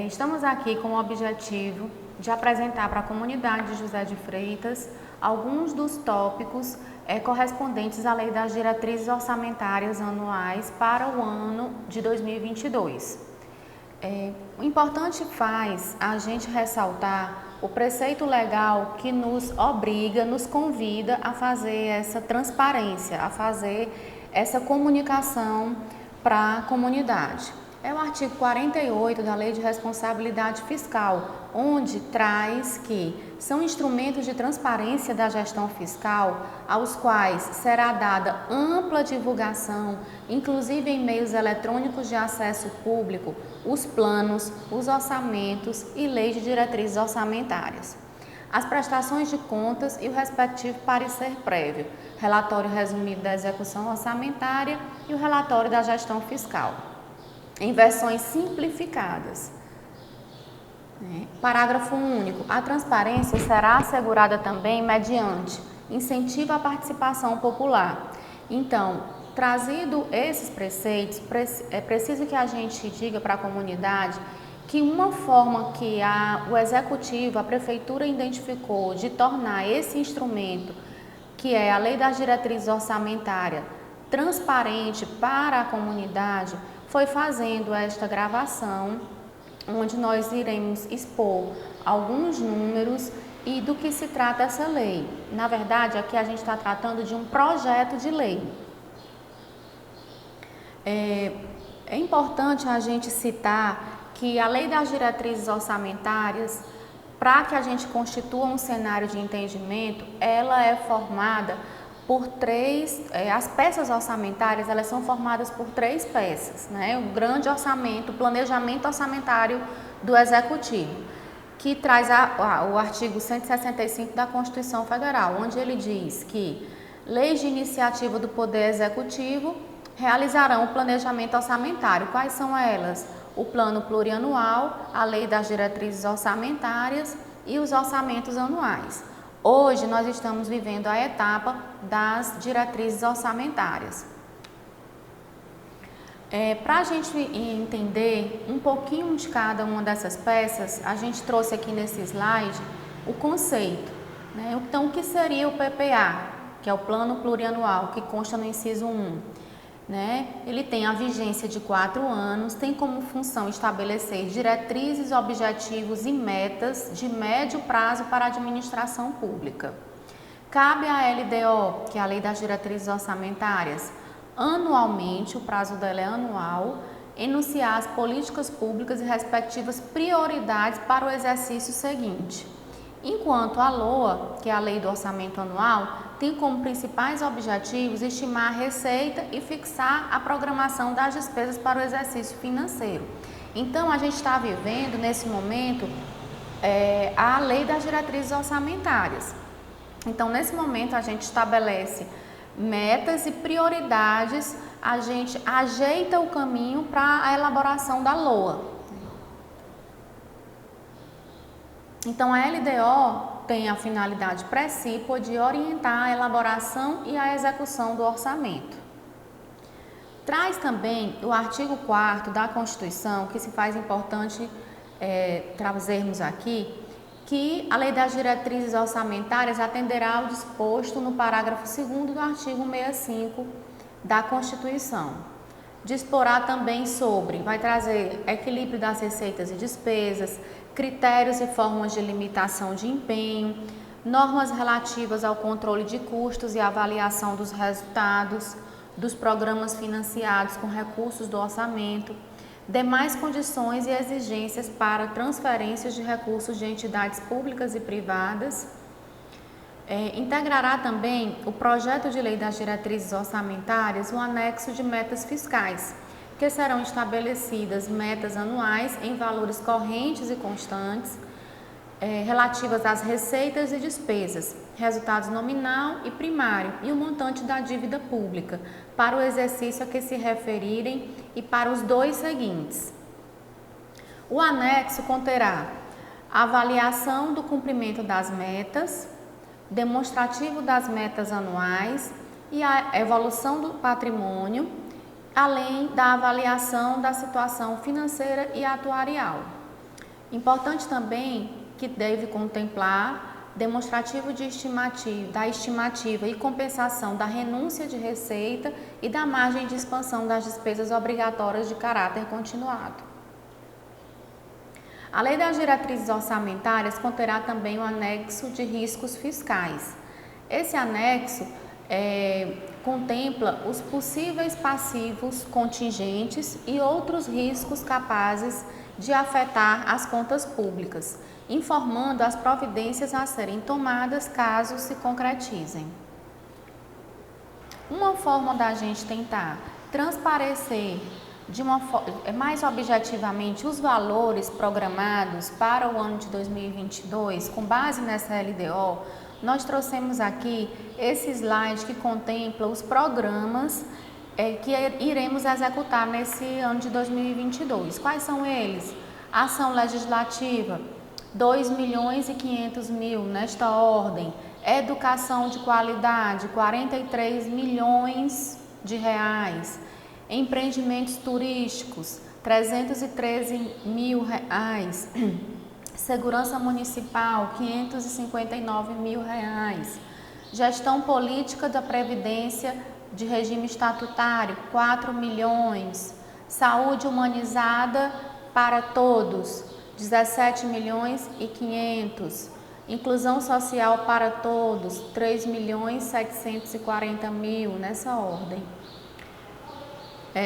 Estamos aqui com o objetivo de apresentar para a comunidade de José de Freitas alguns dos tópicos correspondentes à Lei das Diretrizes Orçamentárias Anuais para o ano de 2022. O importante faz a gente ressaltar o preceito legal que nos obriga, nos convida a fazer essa transparência, a fazer essa comunicação para a comunidade. É o artigo 48 da Lei de Responsabilidade Fiscal, onde traz que são instrumentos de transparência da gestão fiscal aos quais será dada ampla divulgação, inclusive em meios eletrônicos de acesso público, os planos, os orçamentos e leis de diretrizes orçamentárias, as prestações de contas e o respectivo parecer prévio, relatório resumido da execução orçamentária e o relatório da gestão fiscal, em versões simplificadas. Parágrafo único. A transparência será assegurada também mediante incentivo à participação popular. Então, trazido esses preceitos, é preciso que a gente diga para a comunidade que uma forma que o Executivo, a Prefeitura identificou de tornar esse instrumento, que é a Lei das Diretrizes Orçamentárias, transparente para a comunidade, foi fazendo esta gravação, onde nós iremos expor alguns números e do que se trata essa lei. Na verdade, aqui a gente está tratando de um projeto de lei. É importante a gente citar que a Lei das Diretrizes Orçamentárias, para que a gente constitua um cenário de entendimento, ela é formada por as peças orçamentárias, elas são formadas por 3 peças, né? O grande orçamento, o planejamento orçamentário do Executivo, que traz o artigo 165 da Constituição Federal, onde ele diz que leis de iniciativa do Poder Executivo realizarão o planejamento orçamentário. Quais são elas? O Plano Plurianual, a Lei das Diretrizes Orçamentárias e os orçamentos anuais. Hoje nós estamos vivendo a etapa das diretrizes orçamentárias. Para a gente entender um pouquinho de cada uma dessas peças, a gente trouxe aqui nesse slide o conceito, né? Então, o que seria o PPA, que é o Plano Plurianual, que consta no inciso 1? Ele tem a vigência de 4 anos, tem como função estabelecer diretrizes, objetivos e metas de médio prazo para a administração pública. Cabe à LDO, que é a Lei das Diretrizes Orçamentárias, anualmente, o prazo dela é anual, enunciar as políticas públicas e respectivas prioridades para o exercício seguinte. Enquanto a LOA, que é a Lei do Orçamento Anual, tem como principais objetivos estimar a receita e fixar a programação das despesas para o exercício financeiro. Então, a gente está vivendo, nesse momento, a Lei das Diretrizes Orçamentárias. Então, nesse momento, a gente estabelece metas e prioridades, a gente ajeita o caminho para a elaboração da LOA. Então, a LDO tem a finalidade precípua de orientar a elaboração e a execução do orçamento. Traz também o artigo 4º da Constituição, que se faz importante trazermos aqui, que a Lei das Diretrizes Orçamentárias atenderá ao disposto no parágrafo 2º do artigo 65 da Constituição. Disporá também vai trazer equilíbrio das receitas e despesas, critérios e formas de limitação de empenho, normas relativas ao controle de custos e avaliação dos resultados dos programas financiados com recursos do orçamento, demais condições e exigências para transferências de recursos de entidades públicas e privadas. Integrará também o projeto de lei das diretrizes orçamentárias o anexo de metas fiscais, que serão estabelecidas metas anuais em valores correntes e constantes, relativas às receitas e despesas, resultados nominal e primário e o montante da dívida pública, para o exercício a que se referirem e para os 2 seguintes. O anexo conterá a avaliação do cumprimento das metas, demonstrativo das metas anuais e a evolução do patrimônio, além da avaliação da situação financeira e atuarial. Importante também que deve contemplar demonstrativo da estimativa e compensação da renúncia de receita e da margem de expansão das despesas obrigatórias de caráter continuado. A Lei das Diretrizes Orçamentárias conterá também um anexo de riscos fiscais. Esse anexo contempla os possíveis passivos contingentes e outros riscos capazes de afetar as contas públicas, informando as providências a serem tomadas caso se concretizem. Uma forma da gente tentar transparecer mais objetivamente os valores programados para o ano de 2022, com base nessa LDO, nós trouxemos aqui esse slide que contempla os programas que iremos executar nesse ano de 2022. Quais são eles? Ação legislativa, 2.500.000 nesta ordem. Educação de qualidade, 43 milhões de reais. Empreendimentos turísticos, 313 mil reais. Segurança municipal, 559 mil reais. Gestão política da Previdência de regime estatutário, 4 milhões. Saúde humanizada para todos, 17 milhões e 500. Inclusão social para todos, 3 milhões 740 mil, nessa ordem.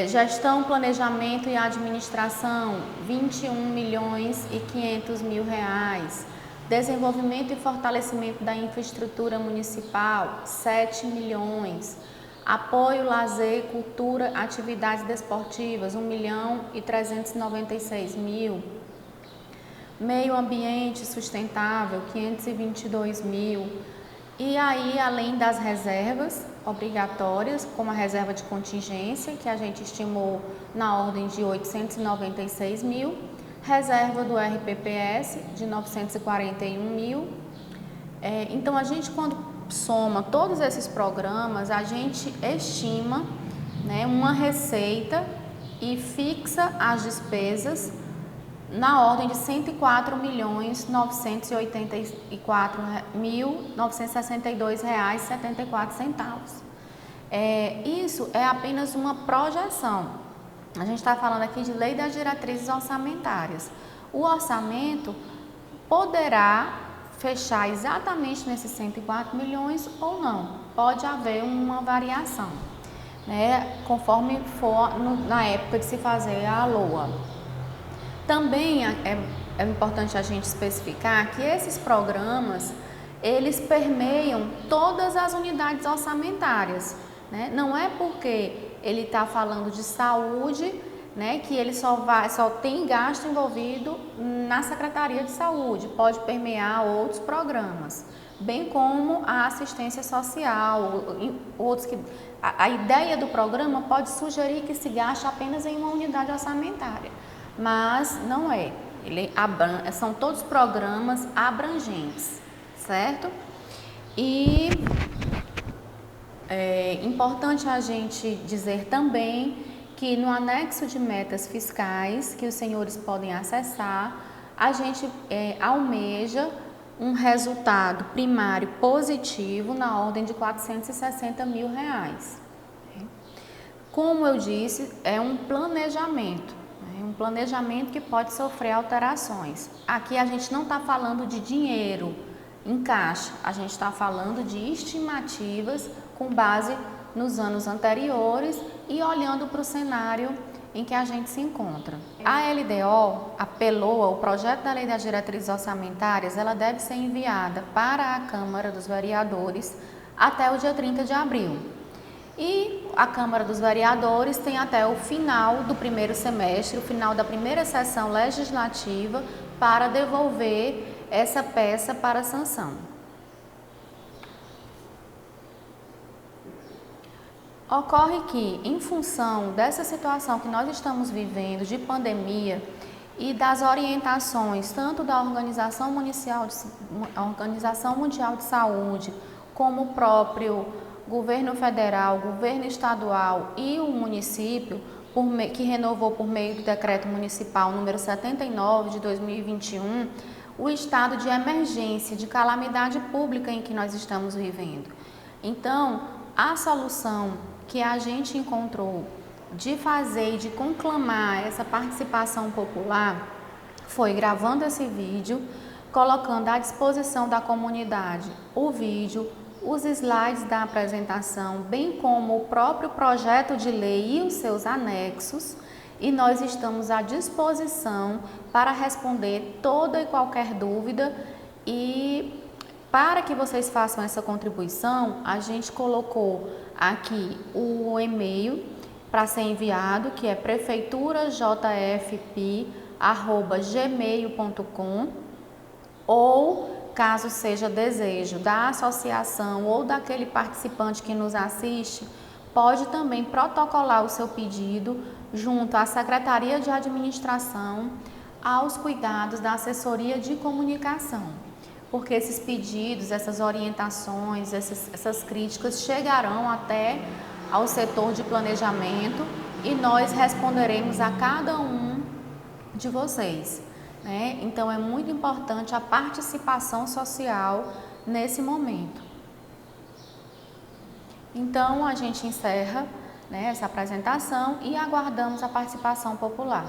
Gestão, planejamento e administração, 21 milhões e 500 mil reais. Desenvolvimento e fortalecimento da infraestrutura municipal, 7 milhões. Apoio, lazer, cultura, atividades desportivas, 1 milhão e 396 mil. Meio ambiente sustentável, 522 mil. E aí, além das reservas obrigatórias, como a reserva de contingência, que a gente estimou na ordem de 896 mil, reserva do RPPS de 941 mil. Então, a gente, quando soma todos esses programas, a gente estima, né, uma receita e fixa as despesas na ordem de R$ 104.964.962,74. Isso é apenas uma projeção. A gente está falando aqui de Lei das Diretrizes Orçamentárias. O orçamento poderá fechar exatamente nesses 104 milhões ou não. Pode haver uma variação, né, conforme for na época de se fazer a LOA. Também é importante a gente especificar que esses programas, eles permeiam todas as unidades orçamentárias, né? Não é porque ele está falando de saúde, né, que ele só tem gasto envolvido na Secretaria de Saúde, pode permear outros programas, bem como a assistência social, outros que a ideia do programa pode sugerir que se gaste apenas em uma unidade orçamentária. Mas não é, são todos programas abrangentes, certo? E é importante a gente dizer também que no anexo de metas fiscais, que os senhores podem acessar, a gente almeja um resultado primário positivo na ordem de 460 mil reais. Como eu disse, é um planejamento. Um planejamento que pode sofrer alterações. Aqui a gente não está falando de dinheiro em caixa, a gente está falando de estimativas com base nos anos anteriores e olhando para o cenário em que a gente se encontra. A LDO, a PELOA, o projeto da Lei das Diretrizes Orçamentárias, ela deve ser enviada para a Câmara dos Vereadores até o dia 30 de abril. E a Câmara dos Vereadores tem até o final do primeiro semestre, o final da primeira sessão legislativa, para devolver essa peça para sanção. Ocorre que, em função dessa situação que nós estamos vivendo de pandemia e das orientações tanto da Organização Mundial de Saúde, como o próprio governo federal, governo estadual e o município, que renovou por meio do Decreto Municipal número 79 de 2021, o estado de emergência, de calamidade pública em que nós estamos vivendo. Então, a solução que a gente encontrou de fazer e de conclamar essa participação popular foi gravando esse vídeo, colocando à disposição da comunidade o vídeo, os slides da apresentação, bem como o próprio projeto de lei e os seus anexos, e nós estamos à disposição para responder toda e qualquer dúvida. E para que vocês façam essa contribuição, a gente colocou aqui o e-mail para ser enviado, que é prefeiturajfp@gmail.com, ou caso seja desejo da associação ou daquele participante que nos assiste, pode também protocolar o seu pedido junto à Secretaria de Administração, aos cuidados da assessoria de comunicação, porque esses pedidos, essas orientações, essas críticas chegarão até ao setor de planejamento e nós responderemos a cada um de vocês, né? Então é muito importante a participação social nesse momento. Então a gente encerra, né, essa apresentação e aguardamos a participação popular.